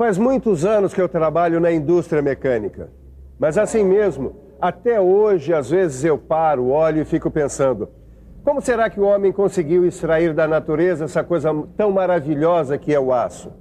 Faz muitos anos que eu trabalho na indústria mecânica. Mas assim mesmo, até hoje, às vezes eu paro, olho e fico pensando: como será que o homem conseguiu extrair da natureza essa coisa tão maravilhosa que é o aço?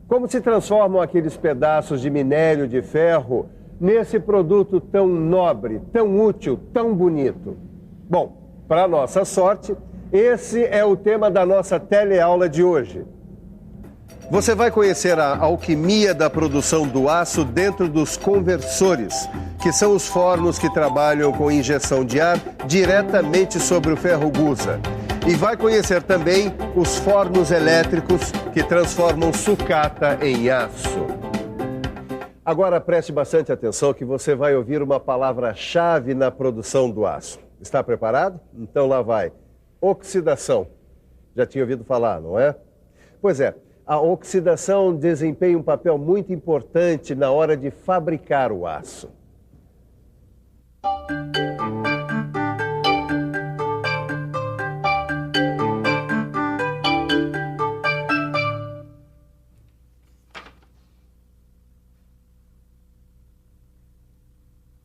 Como se transformam aqueles pedaços de minério de ferro nesse produto tão nobre, tão útil, tão bonito? Bom, para nossa sorte, esse é o tema da nossa teleaula de hoje. Você vai conhecer a alquimia da produção do aço dentro dos conversores, que são os fornos que trabalham com injeção de ar diretamente sobre o ferro gusa. E vai conhecer também os fornos elétricos que transformam sucata em aço. Agora preste bastante atenção que você vai ouvir uma palavra-chave na produção do aço. Está preparado? Então lá vai. Oxidação. Já tinha ouvido falar, não é? Pois é. A oxidação desempenha um papel muito importante na hora de fabricar o aço.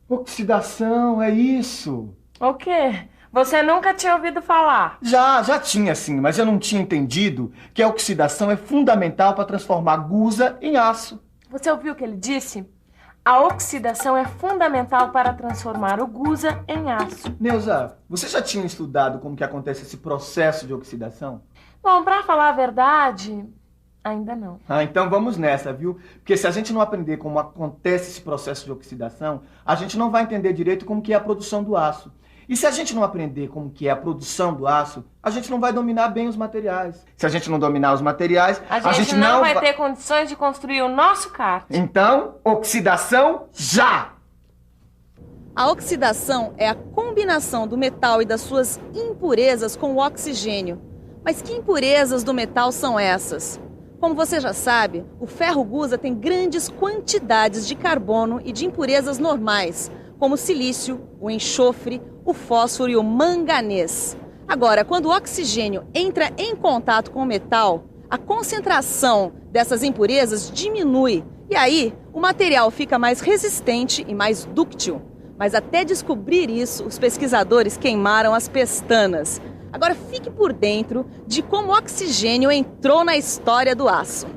Oxidação, é isso? O quê? Você nunca tinha ouvido falar? Já tinha sim, mas eu não tinha entendido que a oxidação é fundamental para transformar gusa em aço. Você ouviu o que ele disse? A oxidação é fundamental para transformar o gusa em aço. Neuza, você já tinha estudado como que acontece esse processo de oxidação? Bom, para falar a verdade, ainda não. Então vamos nessa, viu? Porque se a gente não aprender como acontece esse processo de oxidação, a gente não vai entender direito como que é a produção do aço. E se a gente não aprender como que é a produção do aço, a gente não vai dominar bem os materiais. Se a gente não dominar os materiais, a gente não vai ter condições de construir o nosso kart. Então, oxidação já! A oxidação é a combinação do metal e das suas impurezas com o oxigênio. Mas que impurezas do metal são essas? Como você já sabe, o ferro gusa tem grandes quantidades de carbono e de impurezas normais, como o silício, o enxofre, o fósforo e o manganês. Agora, quando o oxigênio entra em contato com o metal, a concentração dessas impurezas diminui e aí o material fica mais resistente e mais dúctil. Mas até descobrir isso, os pesquisadores queimaram as pestanas. Agora fique por dentro de como o oxigênio entrou na história do aço.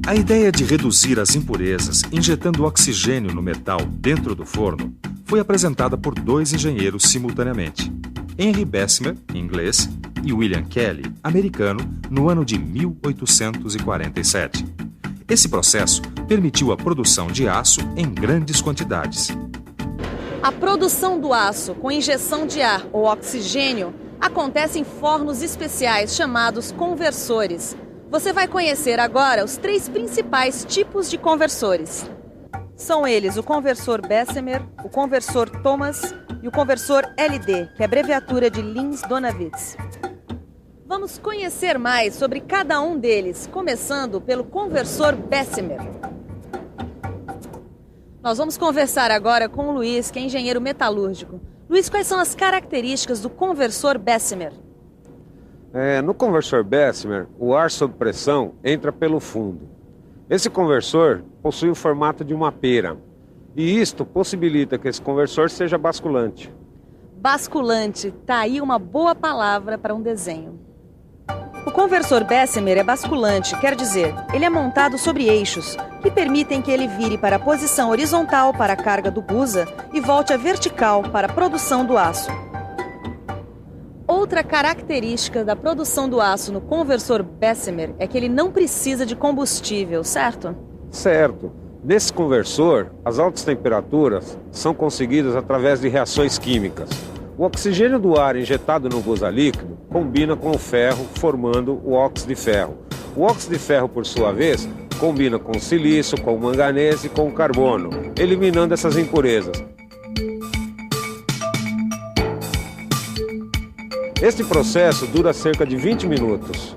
A ideia de reduzir as impurezas injetando oxigênio no metal dentro do forno foi apresentada por dois engenheiros simultaneamente, Henry Bessemer, inglês, e William Kelly, americano, no ano de 1847. Esse processo permitiu a produção de aço em grandes quantidades. A produção do aço com injeção de ar ou oxigênio acontece em fornos especiais chamados conversores. Você vai conhecer agora os três principais tipos de conversores. São eles o conversor Bessemer, o conversor Thomas e o conversor LD, que é a abreviatura de Linz-Donawitz. Vamos conhecer mais sobre cada um deles, começando pelo conversor Bessemer. Nós vamos conversar agora com o Luiz, que é engenheiro metalúrgico. Luiz, quais são as características do conversor Bessemer? No conversor Bessemer, o ar sob pressão entra pelo fundo. Esse conversor possui o formato de uma pera, e isto possibilita que esse conversor seja basculante. Basculante, tá aí uma boa palavra para um desenho. O conversor Bessemer é basculante, quer dizer, ele é montado sobre eixos, que permitem que ele vire para a posição horizontal para a carga do gusa e volte à vertical para a produção do aço. Outra característica da produção do aço no conversor Bessemer é que ele não precisa de combustível, certo? Certo. Nesse conversor, as altas temperaturas são conseguidas através de reações químicas. O oxigênio do ar injetado no gusa líquido combina com o ferro, formando o óxido de ferro. O óxido de ferro, por sua vez, combina com o silício, com o manganês e com o carbono, eliminando essas impurezas. Este processo dura cerca de 20 minutos.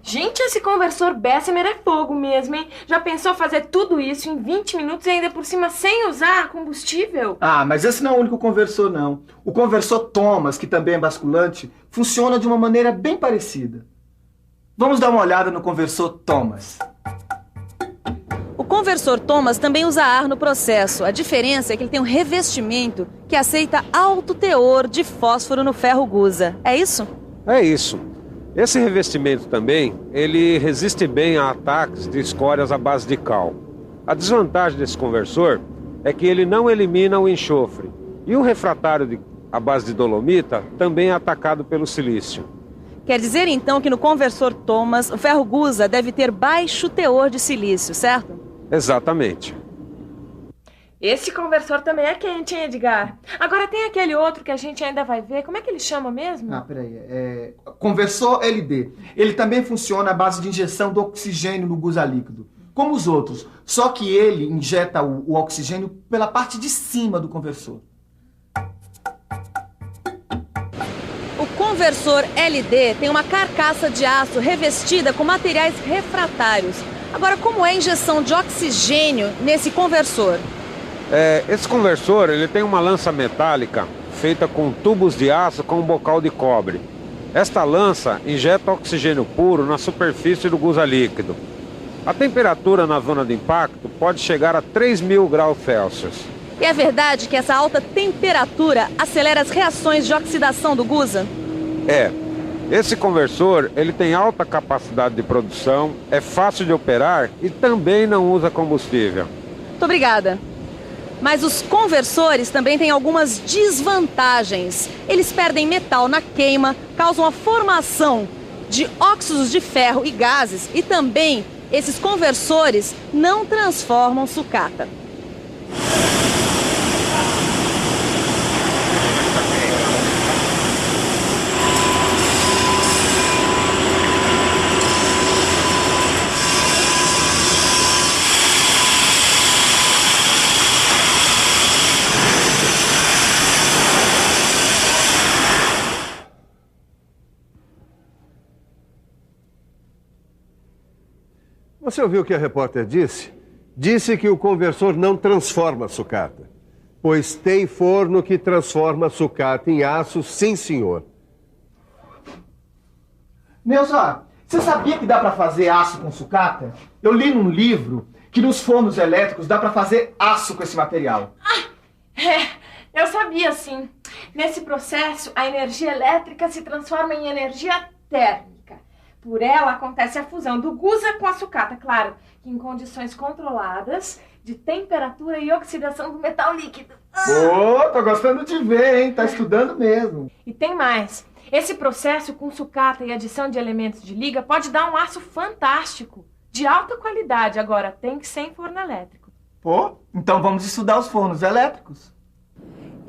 Gente, esse conversor Bessemer é fogo mesmo, hein? Já pensou fazer tudo isso em 20 minutos e ainda por cima sem usar combustível? Mas esse não é o único conversor, não. O conversor Thomas, que também é basculante, funciona de uma maneira bem parecida. Vamos dar uma olhada no conversor Thomas. O conversor Thomas também usa ar no processo. A diferença é que ele tem um revestimento que aceita alto teor de fósforo no ferro gusa. É isso? É isso. Esse revestimento também, ele resiste bem a ataques de escórias à base de cal. A desvantagem desse conversor é que ele não elimina o enxofre. E o refratário à base de dolomita também é atacado pelo silício. Quer dizer então que no conversor Thomas, o ferro gusa deve ter baixo teor de silício, certo? Exatamente. Esse conversor também é quente, hein, Edgar? Agora tem aquele outro que a gente ainda vai ver. Como é que ele chama mesmo? Peraí. Conversor LD. Ele também funciona à base de injeção do oxigênio no gusa líquido, como os outros. Só que ele injeta o oxigênio pela parte de cima do conversor. O conversor LD tem uma carcaça de aço revestida com materiais refratários. Agora, como é a injeção de oxigênio nesse conversor? Esse conversor, ele tem uma lança metálica feita com tubos de aço com um bocal de cobre. Esta lança injeta oxigênio puro na superfície do gusa líquido. A temperatura na zona de impacto pode chegar a 3.000 graus Celsius. E é verdade que essa alta temperatura acelera as reações de oxidação do gusa? Esse conversor, ele tem alta capacidade de produção, é fácil de operar e também não usa combustível. Muito obrigada. Mas os conversores também têm algumas desvantagens. Eles perdem metal na queima, causam a formação de óxidos de ferro e gases e também esses conversores não transformam sucata. Você ouviu o que a repórter disse? Disse que o conversor não transforma sucata, pois tem forno que transforma sucata em aço, sim, senhor. Neuza, você sabia que dá para fazer aço com sucata? Eu li num livro que nos fornos elétricos dá para fazer aço com esse material. Eu sabia sim. Nesse processo, a energia elétrica se transforma em energia térmica. Por ela acontece a fusão do gusa com a sucata, claro, que em condições controladas de temperatura e oxidação do metal líquido. Tô gostando de ver, hein? Tá estudando mesmo. E tem mais. Esse processo com sucata e adição de elementos de liga pode dar um aço fantástico, de alta qualidade. Agora, tem que ser em forno elétrico. Então vamos estudar os fornos elétricos.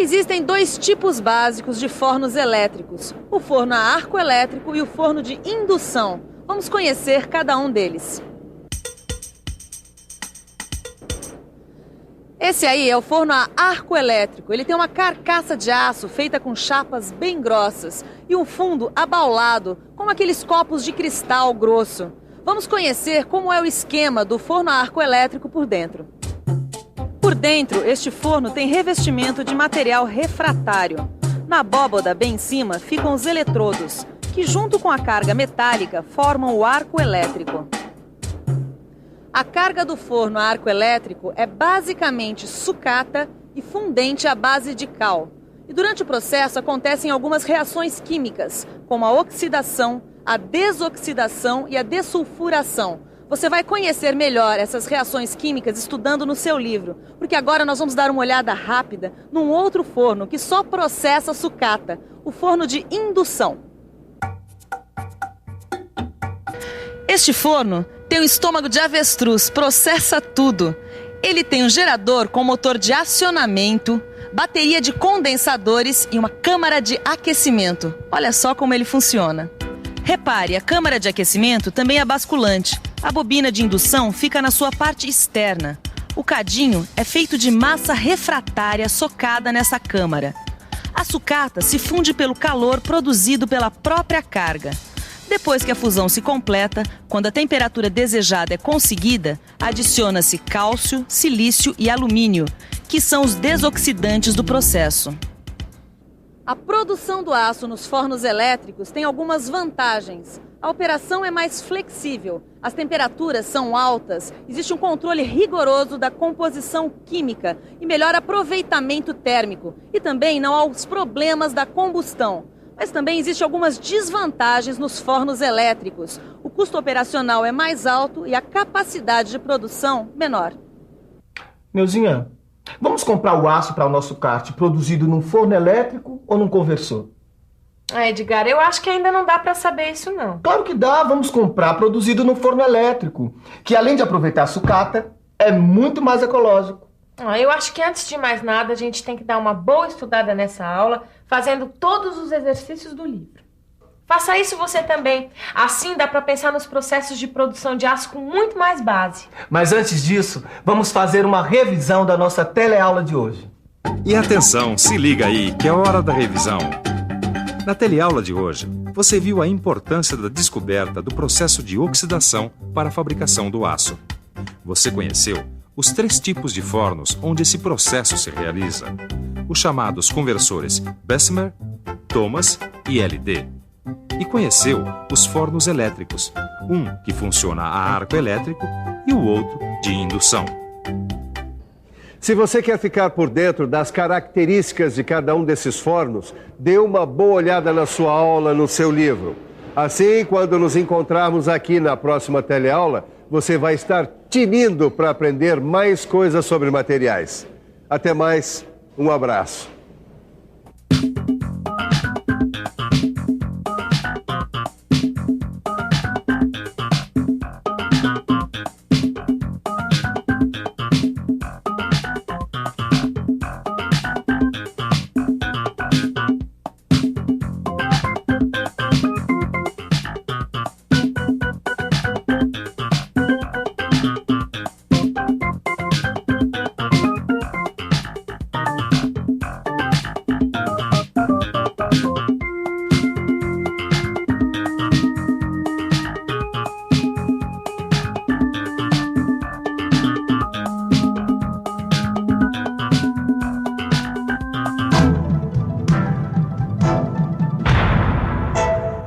Existem dois tipos básicos de fornos elétricos, o forno a arco elétrico e o forno de indução. Vamos conhecer cada um deles. Esse aí é o forno a arco elétrico. Ele tem uma carcaça de aço feita com chapas bem grossas e um fundo abaulado, como aqueles copos de cristal grosso. Vamos conhecer como é o esquema do forno a arco elétrico por dentro. Por dentro, este forno tem revestimento de material refratário. Na abóboda, bem em cima, ficam os eletrodos, que junto com a carga metálica formam o arco elétrico. A carga do forno a arco elétrico é basicamente sucata e fundente à base de cal. E durante o processo acontecem algumas reações químicas, como a oxidação, a desoxidação e a dessulfuração. Você vai conhecer melhor essas reações químicas estudando no seu livro, porque agora nós vamos dar uma olhada rápida num outro forno que só processa sucata, o forno de indução. Este forno tem um estômago de avestruz, processa tudo. Ele tem um gerador com motor de acionamento, bateria de condensadores e uma câmara de aquecimento. Olha só como ele funciona. Repare, a câmara de aquecimento também é basculante. A bobina de indução fica na sua parte externa. O cadinho é feito de massa refratária socada nessa câmara. A sucata se funde pelo calor produzido pela própria carga. Depois que a fusão se completa, quando a temperatura desejada é conseguida, adiciona-se cálcio, silício e alumínio, que são os desoxidantes do processo. A produção do aço nos fornos elétricos tem algumas vantagens. A operação é mais flexível, as temperaturas são altas, existe um controle rigoroso da composição química e melhor aproveitamento térmico. E também não há os problemas da combustão. Mas também existem algumas desvantagens nos fornos elétricos. O custo operacional é mais alto e a capacidade de produção menor. Neuzinha, vamos comprar o aço para o nosso kart produzido num forno elétrico ou num conversor? Edgar, eu acho que ainda não dá para saber isso, não. Claro que dá, vamos comprar produzido no forno elétrico, que além de aproveitar a sucata, é muito mais ecológico. Eu acho que antes de mais nada, a gente tem que dar uma boa estudada nessa aula, fazendo todos os exercícios do livro. Faça isso você também. Assim dá para pensar nos processos de produção de aço com muito mais base. Mas antes disso, vamos fazer uma revisão da nossa teleaula de hoje. E atenção, se liga aí, que é hora da revisão. Na teleaula de hoje, você viu a importância da descoberta do processo de oxidação para a fabricação do aço. Você conheceu os 3 tipos de fornos onde esse processo se realiza, os chamados conversores Bessemer, Thomas e LD. E conheceu os fornos elétricos, um que funciona a arco elétrico e o outro de indução. Se você quer ficar por dentro das características de cada um desses fornos, dê uma boa olhada na sua aula, no seu livro. Assim, quando nos encontrarmos aqui na próxima teleaula, você vai estar tinindo para aprender mais coisas sobre materiais. Até mais, um abraço.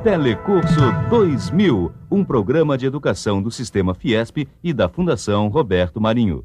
Telecurso 2000, um programa de educação do Sistema Fiesp e da Fundação Roberto Marinho.